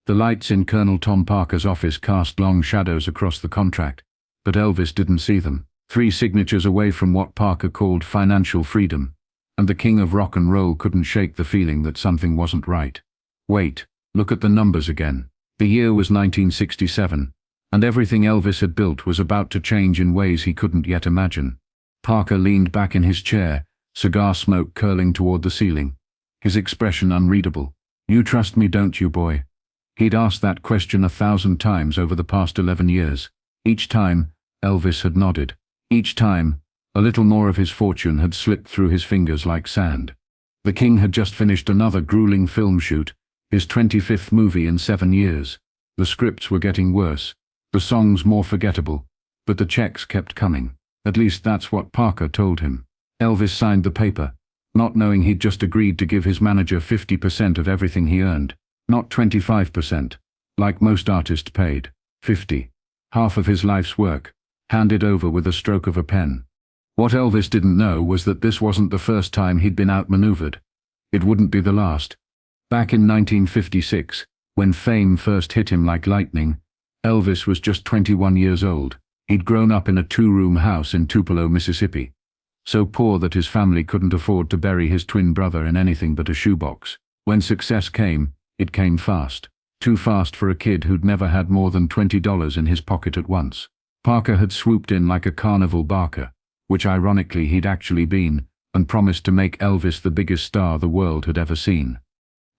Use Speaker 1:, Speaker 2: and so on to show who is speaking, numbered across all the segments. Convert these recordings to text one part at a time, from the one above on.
Speaker 1: The lights in Colonel Tom Parker's office cast long shadows across the contract, but Elvis didn't see them. 3 signatures away from what Parker called financial freedom, and the king of rock and roll couldn't shake the feeling that something wasn't right. Wait, look at the numbers again. The year was 1967, and everything Elvis had built was about to change in ways he couldn't yet imagine. Parker leaned back in his chair, cigar smoke curling toward the ceiling, his expression unreadable. "You trust me, don't you, boy?" He'd asked that question 1,000 times over the past 11 years. Each time, Elvis had nodded. Each time, a little more of his fortune had slipped through his fingers like sand. The king had just finished another grueling film shoot, his 25th movie in 7 years. The scripts were getting worse, the songs more forgettable, but the checks kept coming. At least that's what Parker told him. Elvis signed the paper, not knowing he'd just agreed to give his manager 50% of everything he earned, not 25%, like most artists paid. 50, half of his life's work, handed over with a stroke of a pen. What Elvis didn't know was that this wasn't the first time he'd been outmaneuvered. It wouldn't be the last. Back in 1956, when fame first hit him like lightning, Elvis was just 21 years old. He'd grown up in a 2-room house in Tupelo, Mississippi, so poor that his family couldn't afford to bury his twin brother in anything but a shoebox. When success came, it came fast. Too fast for a kid who'd never had more than $20 in his pocket at once. Parker had swooped in like a carnival barker, which ironically he'd actually been, and promised to make Elvis the biggest star the world had ever seen.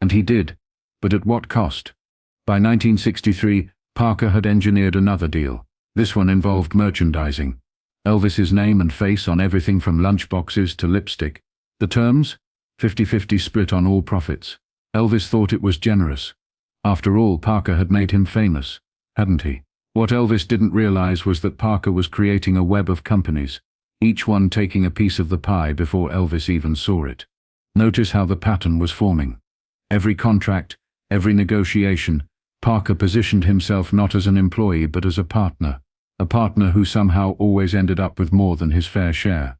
Speaker 1: And he did, but at what cost? By 1963, Parker had engineered another deal. This one involved merchandising. Elvis's name and face on everything from lunchboxes to lipstick. The terms? 50-50 split on all profits. Elvis thought it was generous. After all, Parker had made him famous, hadn't he? What Elvis didn't realize was that Parker was creating a web of companies, each one taking a piece of the pie before Elvis even saw it. Notice how the pattern was forming. Every contract, every negotiation, Parker positioned himself not as an employee but as a partner who somehow always ended up with more than his fair share.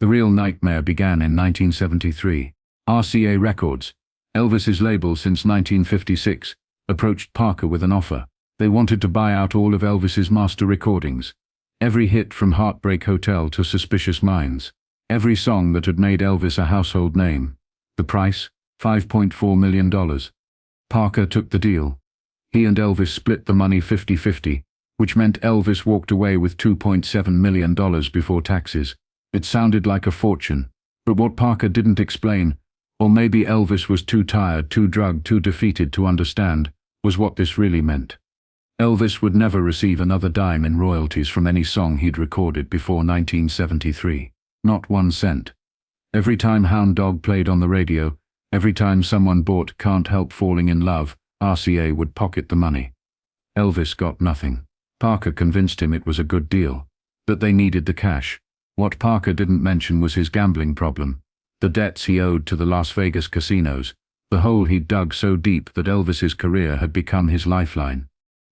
Speaker 1: The real nightmare began in 1973. RCA Records, Elvis's label since 1956, approached Parker with an offer. They wanted to buy out all of Elvis's master recordings. Every hit from Heartbreak Hotel to Suspicious Minds. Every song that had made Elvis a household name. The price? $5.4 million. Parker took the deal. He and Elvis split the money 50-50, which meant Elvis walked away with $2.7 million before taxes. It sounded like a fortune, but what Parker didn't explain, or maybe Elvis was too tired, too drugged, too defeated to understand, was what this really meant. Elvis would never receive another dime in royalties from any song he'd recorded before 1973. Not 1 cent. Every time Hound Dog played on the radio, every time someone bought Can't Help Falling in Love, RCA would pocket the money. Elvis got nothing. Parker convinced him it was a good deal, that they needed the cash. What Parker didn't mention was his gambling problem, the debts he owed to the Las Vegas casinos, the hole he'd dug so deep that Elvis's career had become his lifeline.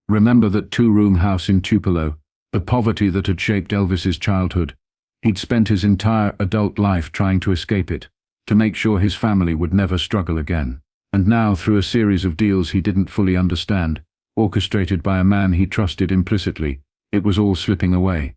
Speaker 1: Remember that 2-room house in Tupelo, the poverty that had shaped Elvis's childhood? He'd spent his entire adult life trying to escape it, to make sure his family would never struggle again. And now, through a series of deals he didn't fully understand, orchestrated by a man he trusted implicitly, it was all slipping away.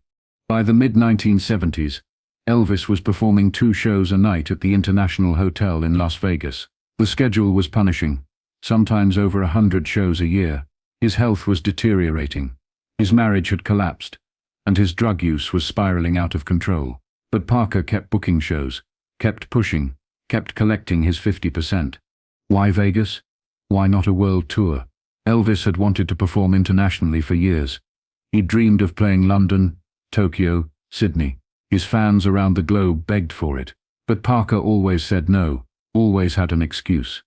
Speaker 1: By the mid-1970s, Elvis was performing 2 shows a night at the International Hotel in Las Vegas. The schedule was punishing, sometimes over 100 shows a year. His health was deteriorating. His marriage had collapsed, and his drug use was spiraling out of control. But Parker kept booking shows, kept pushing, kept collecting his 50%. Why Vegas? Why not a world tour? Elvis had wanted to perform internationally for years. He dreamed of playing London, Tokyo, Sydney. His fans around the globe begged for it. But Parker always said no, always had an excuse.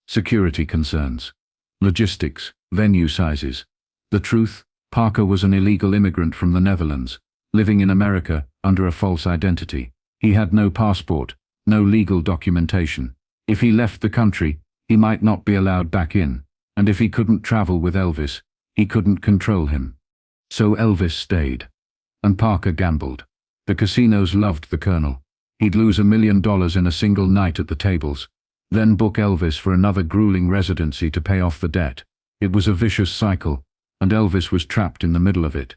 Speaker 1: Security concerns. Logistics, venue sizes. The truth? Parker was an illegal immigrant from the Netherlands, living in America under a false identity. He had no passport, no legal documentation. If he left the country, he might not be allowed back in. And if he couldn't travel with Elvis, he couldn't control him. So Elvis stayed. And Parker gambled. The casinos loved the Colonel. He'd lose $1 million in a single night at the tables, then book Elvis for another grueling residency to pay off the debt. It was a vicious cycle, and Elvis was trapped in the middle of it.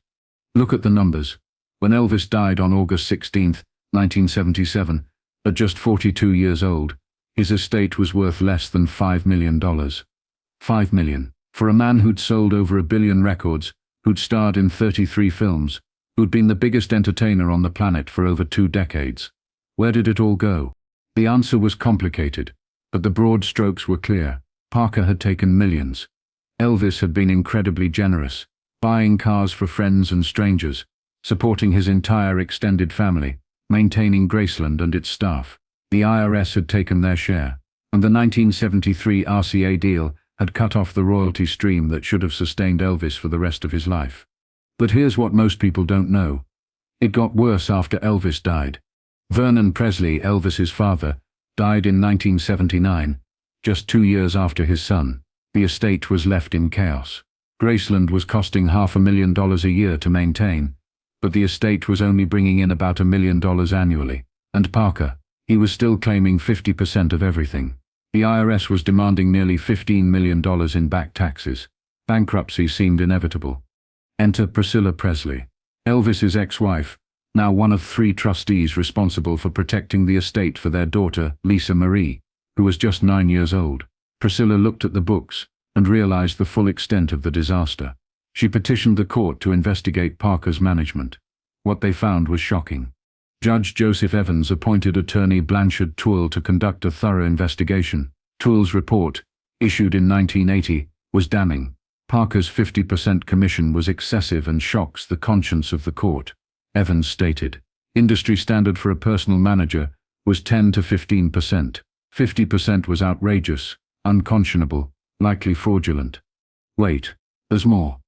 Speaker 1: Look at the numbers. When Elvis died on August 16, 1977, at just 42 years old, his estate was worth less than $5 million. $5 million. For a man who'd sold over 1 billion records, who'd starred in 33 films, who'd been the biggest entertainer on the planet for over 2 decades. Where did it all go? The answer was complicated, but the broad strokes were clear. Parker had taken millions. Elvis had been incredibly generous, buying cars for friends and strangers, supporting his entire extended family, maintaining Graceland and its staff. The IRS had taken their share, and the 1973 RCA deal had cut off the royalty stream that should have sustained Elvis for the rest of his life. But here's what most people don't know. It got worse after Elvis died. Vernon Presley, Elvis's father, died in 1979, just 2 years after his son. The estate was left in chaos. Graceland was costing $500,000 a year to maintain, but the estate was only bringing in about $1 million annually. And Parker, he was still claiming 50% of everything. The IRS was demanding nearly $15 million in back taxes. Bankruptcy seemed inevitable. Enter Priscilla Presley, Elvis's ex-wife, now one of 3 trustees responsible for protecting the estate for their daughter, Lisa Marie, who was just 9 years old. Priscilla looked at the books and realized the full extent of the disaster. She petitioned the court to investigate Parker's management. What they found was shocking. Judge Joseph Evans appointed attorney Blanchard Toole to conduct a thorough investigation. Toole's report, issued in 1980, was damning. Parker's 50% commission was excessive and shocks the conscience of the court. Evans stated, industry standard for a personal manager was 10 to 15%. 50% was outrageous, unconscionable, likely fraudulent. Wait, there's more.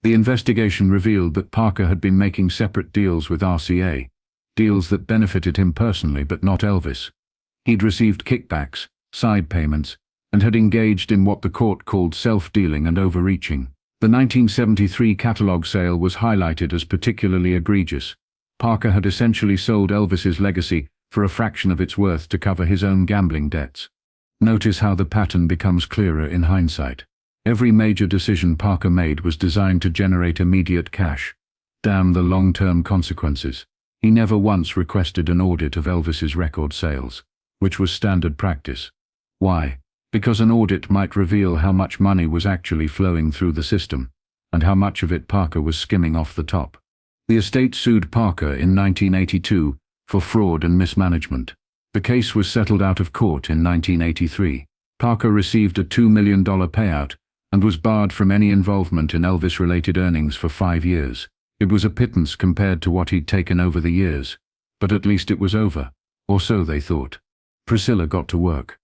Speaker 1: The investigation revealed that Parker had been making separate deals with RCA, deals that benefited him personally but not Elvis. He'd received kickbacks, side payments, and had engaged in what the court called self-dealing and overreaching. The 1973 catalog sale was highlighted as particularly egregious. Parker had essentially sold Elvis's legacy for a fraction of its worth to cover his own gambling debts. Notice how the pattern becomes clearer in hindsight. Every major decision Parker made was designed to generate immediate cash. Damn the long-term consequences. He never once requested an audit of Elvis's record sales, which was standard practice. Why? Because an audit might reveal how much money was actually flowing through the system, and how much of it Parker was skimming off the top. The estate sued Parker in 1982 for fraud and mismanagement. The case was settled out of court in 1983. Parker received a $2 million payout and was barred from any involvement in Elvis-related earnings for 5 years. It was a pittance compared to what he'd taken over the years, but at least it was over, or so they thought. Priscilla got to work.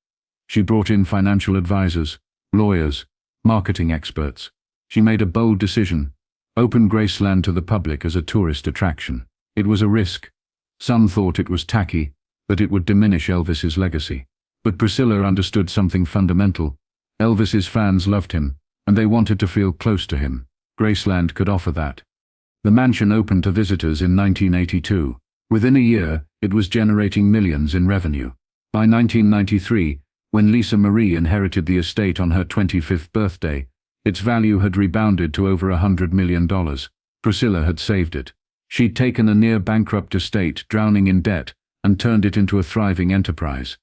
Speaker 1: She brought in financial advisors, lawyers, marketing experts. She made a bold decision: open Graceland to the public as a tourist attraction. It was a risk. Some thought it was tacky, that it would diminish Elvis's legacy. But Priscilla understood something fundamental. Elvis's fans loved him, and they wanted to feel close to him. Graceland could offer that. The mansion opened to visitors in 1982. Within a year, it was generating millions in revenue. By 1993, when Lisa Marie inherited the estate on her 25th birthday, its value had rebounded to over $100 million. Priscilla had saved it. She'd taken a near-bankrupt estate drowning in debt and turned it into a thriving enterprise.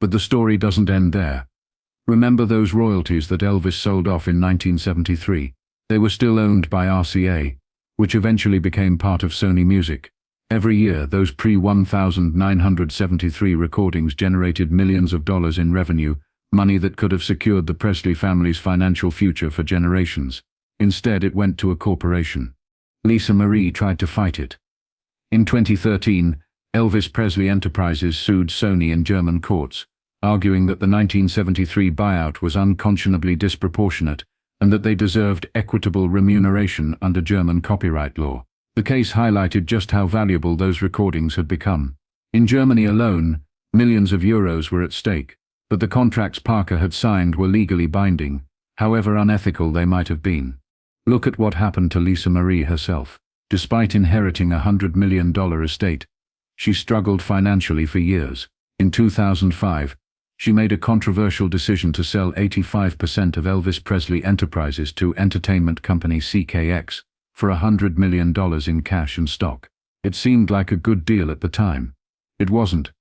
Speaker 1: But the story doesn't end there. Remember those royalties that Elvis sold off in 1973? They were still owned by RCA, which eventually became part of Sony Music. Every year, those pre-1973 recordings generated millions of dollars in revenue, money that could have secured the Presley family's financial future for generations. Instead, it went to a corporation. Lisa Marie tried to fight it. In 2013, Elvis Presley Enterprises sued Sony in German courts, arguing that the 1973 buyout was unconscionably disproportionate and that they deserved equitable remuneration under German copyright law. The case highlighted just how valuable those recordings had become. In Germany alone, millions of euros were at stake, but the contracts Parker had signed were legally binding, however unethical they might have been. Look at what happened to Lisa Marie herself. Despite inheriting a $100 million estate, she struggled financially for years. In 2005, She made a controversial decision to sell 85% of Elvis Presley Enterprises to entertainment company CKX for $100 million in cash and stock. It seemed like a good deal at the time. It wasn't.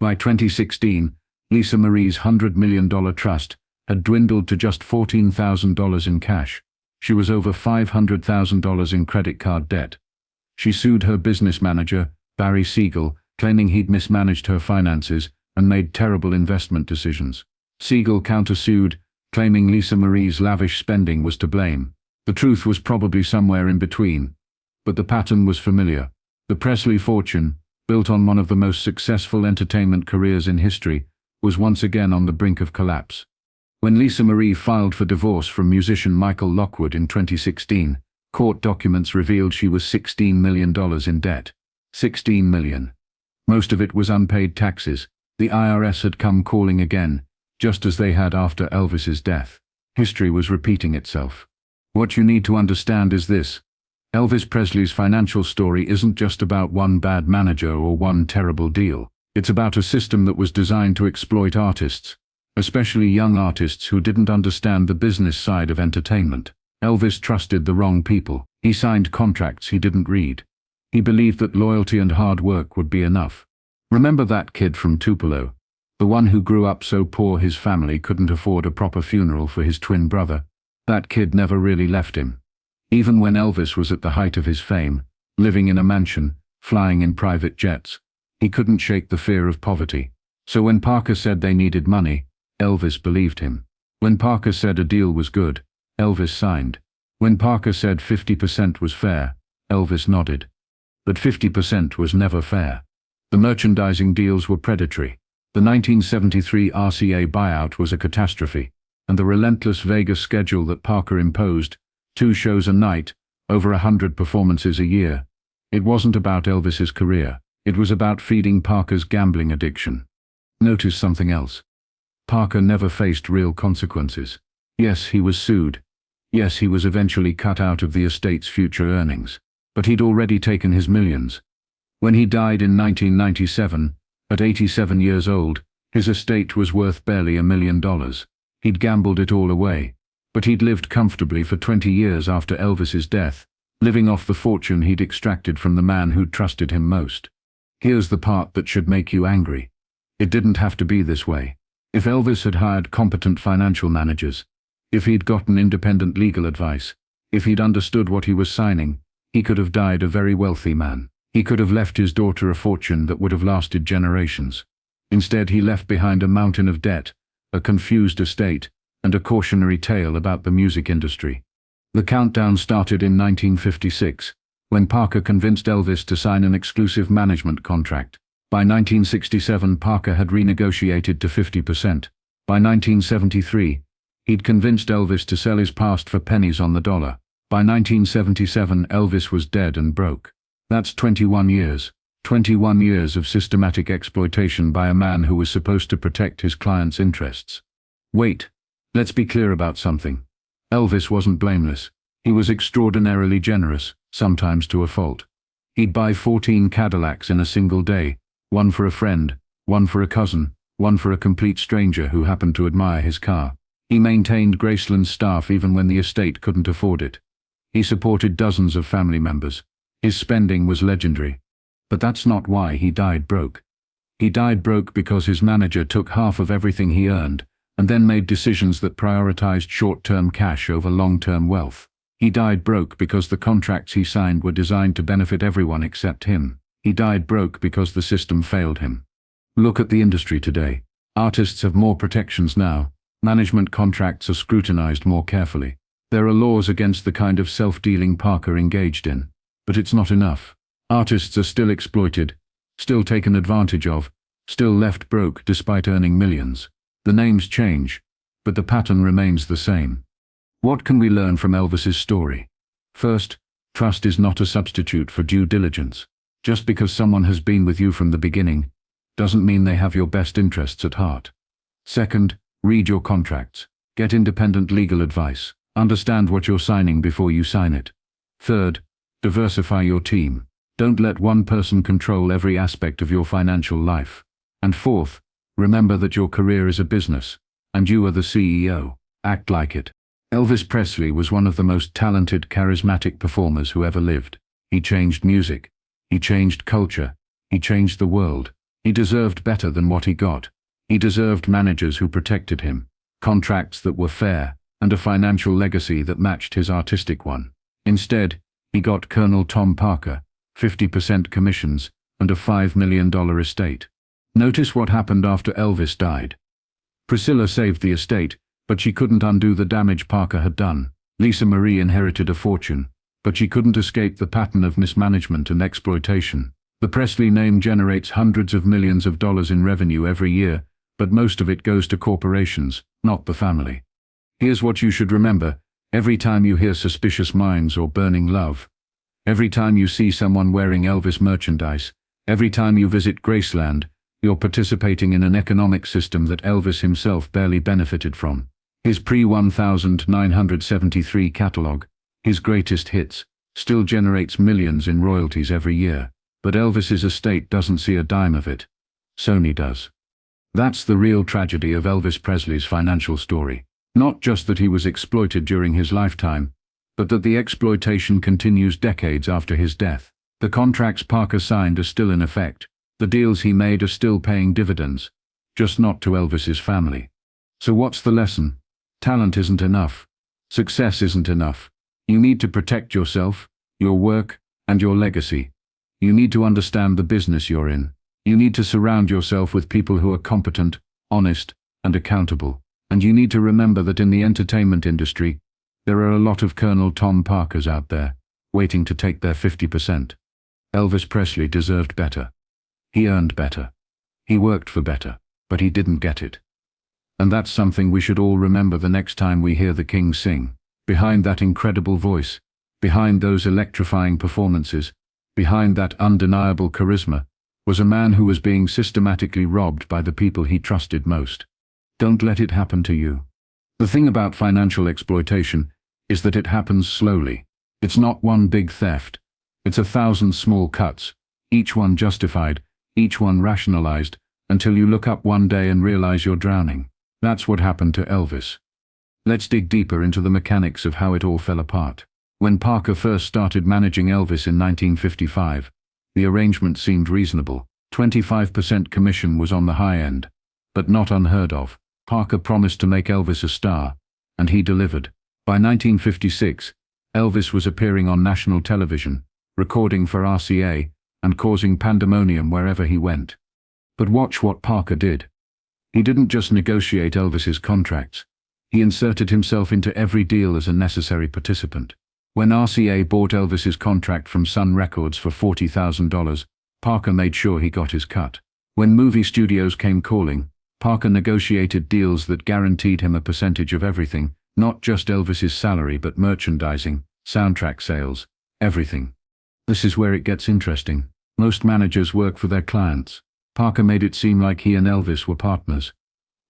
Speaker 1: By 2016, Lisa Marie's $100 million trust had dwindled to just $14,000 in cash. She was over $500,000 in credit card debt. She sued her business manager, Barry Siegel, claiming he'd mismanaged her finances and made terrible investment decisions. Siegel countersued, claiming Lisa Marie's lavish spending was to blame. The truth was probably somewhere in between, but the pattern was familiar. The Presley fortune, built on one of the most successful entertainment careers in history, was once again on the brink of collapse. When Lisa Marie filed for divorce from musician Michael Lockwood in 2016, court documents revealed she was $16 million in debt. $16 million. Most of it was unpaid taxes. The IRS had come calling again, just as they had after Elvis's death. History was repeating itself. What you need to understand is this. Elvis Presley's financial story isn't just about one bad manager or one terrible deal. It's about a system that was designed to exploit artists, especially young artists who didn't understand the business side of entertainment. Elvis trusted the wrong people. He signed contracts he didn't read. He believed that loyalty and hard work would be enough. Remember that kid from Tupelo? The one who grew up so poor his family couldn't afford a proper funeral for his twin brother? That kid never really left him. Even when Elvis was at the height of his fame, living in a mansion, flying in private jets, he couldn't shake the fear of poverty. So when Parker said they needed money, Elvis believed him. When Parker said a deal was good, Elvis signed. When Parker said 50% was fair, Elvis nodded. But 50% was never fair. The merchandising deals were predatory. The 1973 RCA buyout was a catastrophe, and the relentless Vegas schedule that Parker imposed, 2 shows a night, over 100 performances a year. It wasn't about Elvis's career. It was about feeding Parker's gambling addiction. Notice something else. Parker never faced real consequences. Yes, he was sued. Yes, he was eventually cut out of the estate's future earnings. But he'd already taken his millions. When he died in 1997, at 87 years old, his estate was worth barely $1 million. He'd gambled it all away. But he'd lived comfortably for 20 years after Elvis's death, living off the fortune he'd extracted from the man who'd trusted him most. Here's the part that should make you angry. It didn't have to be this way. If Elvis had hired competent financial managers, if he'd gotten independent legal advice, if he'd understood what he was signing, he could have died a very wealthy man. He could have left his daughter a fortune that would have lasted generations. Instead, he left behind a mountain of debt, a confused estate, and a cautionary tale about the music industry. The countdown started in 1956, when Parker convinced Elvis to sign an exclusive management contract. By 1967, Parker had renegotiated to 50%. By 1973, he'd convinced Elvis to sell his past for pennies on the dollar. By 1977, Elvis was dead and broke. That's 21 years. 21 years of systematic exploitation by a man who was supposed to protect his client's interests. Wait, let's be clear about something. Elvis wasn't blameless. He was extraordinarily generous, sometimes to a fault. He'd buy 14 Cadillacs in a single day, one for a friend, one for a cousin, one for a complete stranger who happened to admire his car. He maintained Graceland's staff even when the estate couldn't afford it. He supported dozens of family members. His spending was legendary. But that's not why he died broke. He died broke because his manager took half of everything he earned, and then made decisions that prioritized short-term cash over long-term wealth. He died broke because the contracts he signed were designed to benefit everyone except him. He died broke because the system failed him. Look at the industry today. Artists have more protections now. Management contracts are scrutinized more carefully. There are laws against the kind of self-dealing Parker engaged in. But it's not enough. Artists are still exploited, still taken advantage of, still left broke despite earning millions. The names change, but the pattern remains the same. What can we learn from Elvis's story? First, trust is not a substitute for due diligence. Just because someone has been with you from the beginning, doesn't mean they have your best interests at heart. Second, read your contracts. Get independent legal advice. Understand what you're signing before you sign it. Third, diversify your team. Don't let one person control every aspect of your financial life. And fourth, Remember that your career is a business, and you are the CEO. Act like it. Elvis Presley was one of the most talented, charismatic performers who ever lived. He changed music. He changed culture. He changed the world. He deserved better than what he got. He deserved managers who protected him, contracts that were fair, and a financial legacy that matched his artistic one. Instead, he got Colonel Tom Parker, 50% commissions, and a $5 million estate. Notice what happened after Elvis died. Priscilla saved the estate, but she couldn't undo the damage Parker had done. Lisa Marie inherited a fortune, but she couldn't escape the pattern of mismanagement and exploitation. The Presley name generates hundreds of millions of dollars in revenue every year, but most of it goes to corporations, not the family. Here's what you should remember: every time you hear Suspicious Minds or Burning Love, every time you see someone wearing Elvis merchandise, every time you visit Graceland, you're participating in an economic system that Elvis himself barely benefited from. His pre-1973 catalog, his greatest hits, still generates millions in royalties every year, but Elvis's estate doesn't see a dime of it. Sony does. That's the real tragedy of Elvis Presley's financial story. Not just that he was exploited during his lifetime, but that the exploitation continues decades after his death. The contracts Parker signed are still in effect. The deals he made are still paying dividends, just not to Elvis's family. So what's the lesson? Talent isn't enough. Success isn't enough. You need to protect yourself, your work, and your legacy. You need to understand the business you're in. You need to surround yourself with people who are competent, honest, and accountable. And you need to remember that in the entertainment industry, there are a lot of Colonel Tom Parkers out there, waiting to take their 50%. Elvis Presley deserved better. He earned better. He worked for better, but he didn't get it. And that's something we should all remember the next time we hear the King sing. Behind that incredible voice, behind those electrifying performances, behind that undeniable charisma, was a man who was being systematically robbed by the people he trusted most. Don't let it happen to you. The thing about financial exploitation is that it happens slowly. It's not one big theft. It's 1,000 small cuts, each one justified, each one rationalized, until you look up one day and realize you're drowning. That's what happened to Elvis. Let's dig deeper into the mechanics of how it all fell apart. When Parker first started managing Elvis in 1955, the arrangement seemed reasonable. 25% commission was on the high end, but not unheard of. Parker promised to make Elvis a star, and he delivered. By 1956, Elvis was appearing on national television, recording for RCA, and causing pandemonium wherever he went. But watch what Parker did. He didn't just negotiate Elvis's contracts. He inserted himself into every deal as a necessary participant. When RCA bought Elvis's contract from Sun Records for $40,000, Parker made sure he got his cut. When movie studios came calling, Parker negotiated deals that guaranteed him a percentage of everything, not just Elvis's salary but merchandising, soundtrack sales, everything. This is where it gets interesting. Most managers work for their clients. Parker made it seem like he and Elvis were partners.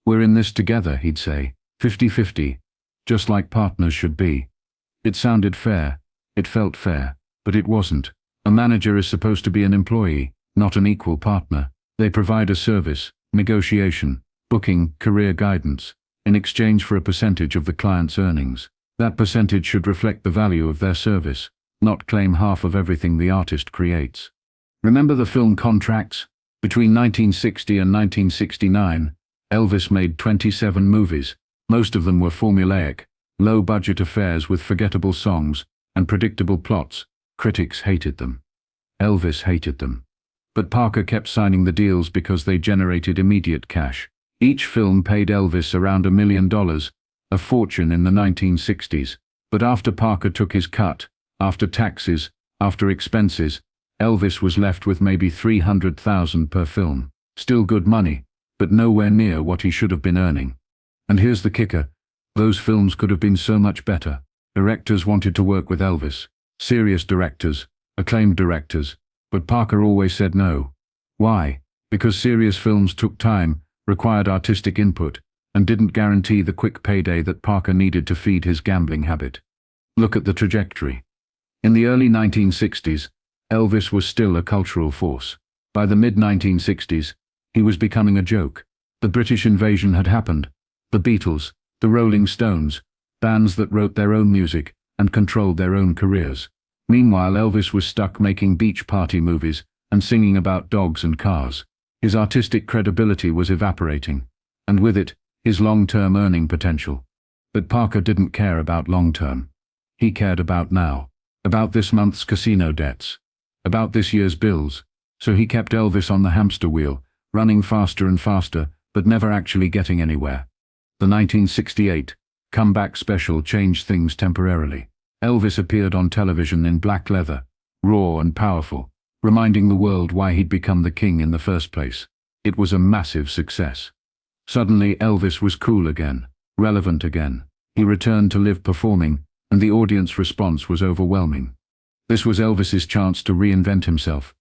Speaker 1: "We're in this together," he'd say, 50-50, just like partners should be. It sounded fair, it felt fair, but it wasn't. A manager is supposed to be an employee, not an equal partner. They provide a service, negotiation, booking, career guidance, in exchange for a percentage of the client's earnings. That percentage should reflect the value of their service, not claim half of everything the artist creates. Remember the film contracts? Between 1960 and 1969, Elvis made 27 movies. Most of them were formulaic, low-budget affairs with forgettable songs and predictable plots. Critics hated them. Elvis hated them. But Parker kept signing the deals because they generated immediate cash. Each film paid Elvis around $1 million, a fortune in the 1960s. But after Parker took his cut, after taxes, after expenses, Elvis was left with maybe $300,000 per film. Still good money, but nowhere near what he should have been earning. And here's the kicker: those films could have been so much better. Directors wanted to work with Elvis. Serious directors, acclaimed directors, but Parker always said no. Why? Because serious films took time, required artistic input, and didn't guarantee the quick payday that Parker needed to feed his gambling habit. Look at the trajectory. In the early 1960s, Elvis was still a cultural force. By the mid-1960s, he was becoming a joke. The British invasion had happened. The Beatles, the Rolling Stones, bands that wrote their own music and controlled their own careers. Meanwhile, Elvis was stuck making beach party movies and singing about dogs and cars. His artistic credibility was evaporating, and with it, his long-term earning potential. But Parker didn't care about long-term. He cared about now, about this month's casino debts, about this year's bills. So he kept Elvis on the hamster wheel, running faster and faster, but never actually getting anywhere. The 1968 comeback special changed things temporarily. Elvis appeared on television in black leather, raw and powerful, reminding the world why he'd become the king in the first place. It was a massive success. Suddenly Elvis was cool again, relevant again. He returned to live performing, and the audience response was overwhelming. This was Elvis's chance to reinvent himself,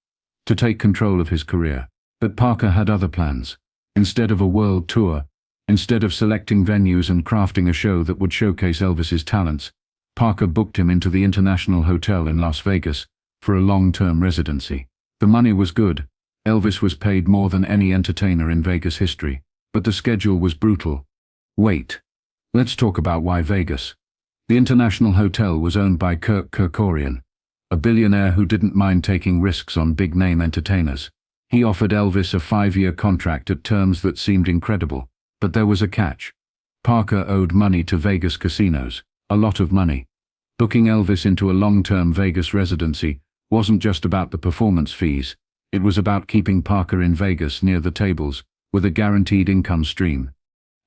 Speaker 1: to take control of his career. But Parker had other plans. Instead of a world tour, instead of selecting venues and crafting a show that would showcase Elvis's talents, Parker booked him into the International Hotel in Las Vegas for a long-term residency. The money was good. Elvis was paid more than any entertainer in Vegas history. But the schedule was brutal. Wait. Let's talk about why Vegas. The International Hotel was owned by Kirk Kerkorian, a billionaire who didn't mind taking risks on big-name entertainers. He offered Elvis a 5-year contract at terms that seemed incredible. But there was a catch. Parker owed money to Vegas casinos, a lot of money. Booking Elvis into a long-term Vegas residency wasn't just about the performance fees. It was about keeping Parker in Vegas near the tables, with a guaranteed income stream.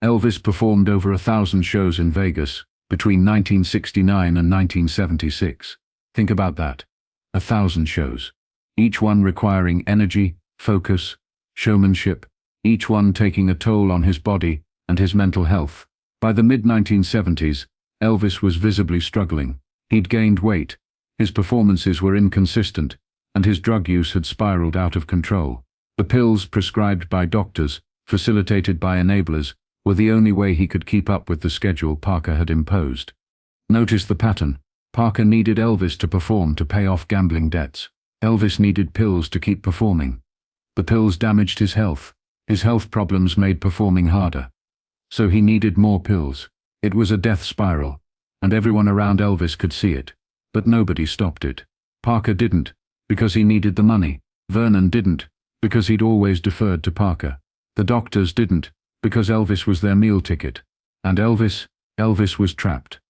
Speaker 1: Elvis performed over 1,000 shows in Vegas between 1969 and 1976. Think about that. 1,000 shows. Each one requiring energy, focus, showmanship, each one taking a toll on his body and his mental health. By the mid-1970s, Elvis was visibly struggling. He'd gained weight, his performances were inconsistent, and his drug use had spiraled out of control. The pills prescribed by doctors, facilitated by enablers, were the only way he could keep up with the schedule Parker had imposed. Notice the pattern. Parker needed Elvis to perform to pay off gambling debts. Elvis needed pills to keep performing. The pills damaged his health. His health problems made performing harder. So he needed more pills. It was a death spiral, and everyone around Elvis could see it. But nobody stopped it. Parker didn't, because he needed the money. Vernon didn't, because he'd always deferred to Parker. The doctors didn't, because Elvis was their meal ticket. And Elvis was trapped.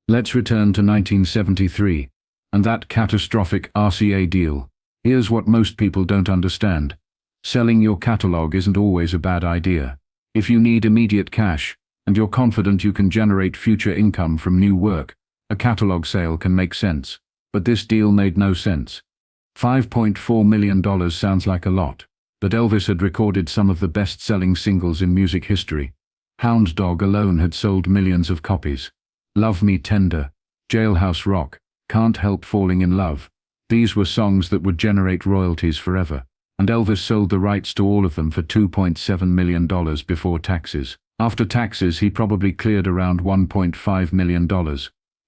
Speaker 1: Let's return to 1973, and that catastrophic RCA deal. Here's what most people don't understand. Selling your catalog isn't always a bad idea. If you need immediate cash, and you're confident you can generate future income from new work, a catalog sale can make sense. But this deal made no sense. $5.4 million sounds like a lot, but Elvis had recorded some of the best-selling singles in music history. Hound Dog alone had sold millions of copies. Love Me Tender, Jailhouse Rock, Can't Help Falling in Love. These were songs that would generate royalties forever, and Elvis sold the rights to all of them for $2.7 million before taxes. After taxes, he probably cleared around $1.5 million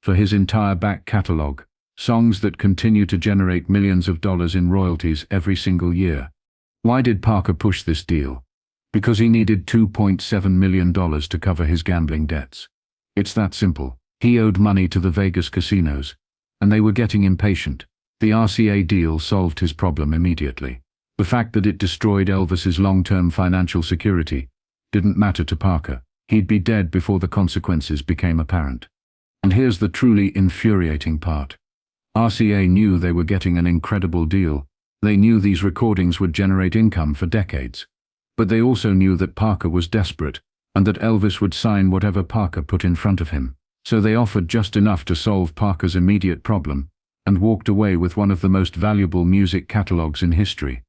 Speaker 1: for his entire back catalog, songs that continue to generate millions of dollars in royalties every single year. Why did Parker push this deal? Because he needed $2.7 million to cover his gambling debts. It's that simple. He owed money to the Vegas casinos, and they were getting impatient. The RCA deal solved his problem immediately. The fact that it destroyed Elvis's long-term financial security didn't matter to Parker. He'd be dead before the consequences became apparent. And here's the truly infuriating part. RCA knew they were getting an incredible deal. They knew these recordings would generate income for decades. But they also knew that Parker was desperate, and that Elvis would sign whatever Parker put in front of him. So they offered just enough to solve Parker's immediate problem, and walked away with one of the most valuable music catalogs in history.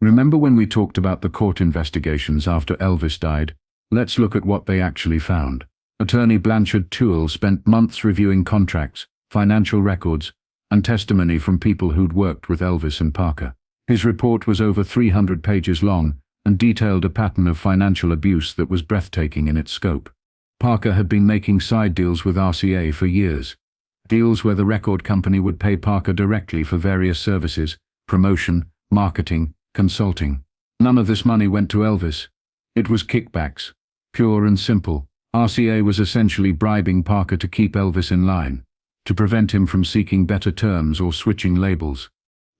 Speaker 1: Remember when we talked about the court investigations after Elvis died? Let's look at what they actually found. Attorney Blanchard Toole spent months reviewing contracts, financial records, and testimony from people who'd worked with Elvis and Parker. His report was over 300 pages long, and detailed a pattern of financial abuse that was breathtaking in its scope. Parker had been making side deals with RCA for years. Deals where the record company would pay Parker directly for various services, promotion, marketing, consulting. None of this money went to Elvis. It was kickbacks. Pure and simple. RCA was essentially bribing Parker to keep Elvis in line, to prevent him from seeking better terms or switching labels.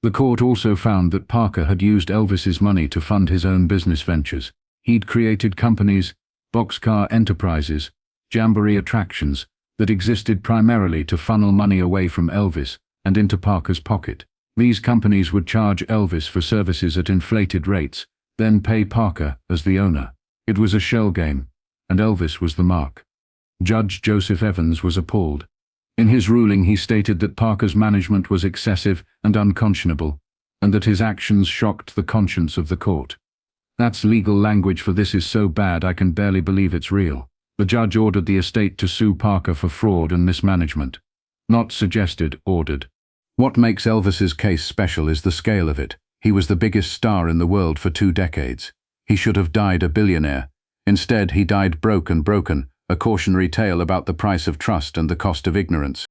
Speaker 1: The court also found that Parker had used Elvis's money to fund his own business ventures. He'd created companies, boxcar enterprises, jamboree attractions, that existed primarily to funnel money away from Elvis and into Parker's pocket. These companies would charge Elvis for services at inflated rates, then pay Parker as the owner. It was a shell game, and Elvis was the mark. Judge Joseph Evans was appalled. In his ruling he stated that Parker's management was excessive and unconscionable, and that his actions shocked the conscience of the court. That's legal language for "this is so bad I can barely believe it's real." The judge ordered the estate to sue Parker for fraud and mismanagement. Not suggested, ordered. What makes Elvis's case special is the scale of it. He was the biggest star in the world for 2 decades. He should have died a billionaire. Instead, he died broke and broken, a cautionary tale about the price of trust and the cost of ignorance.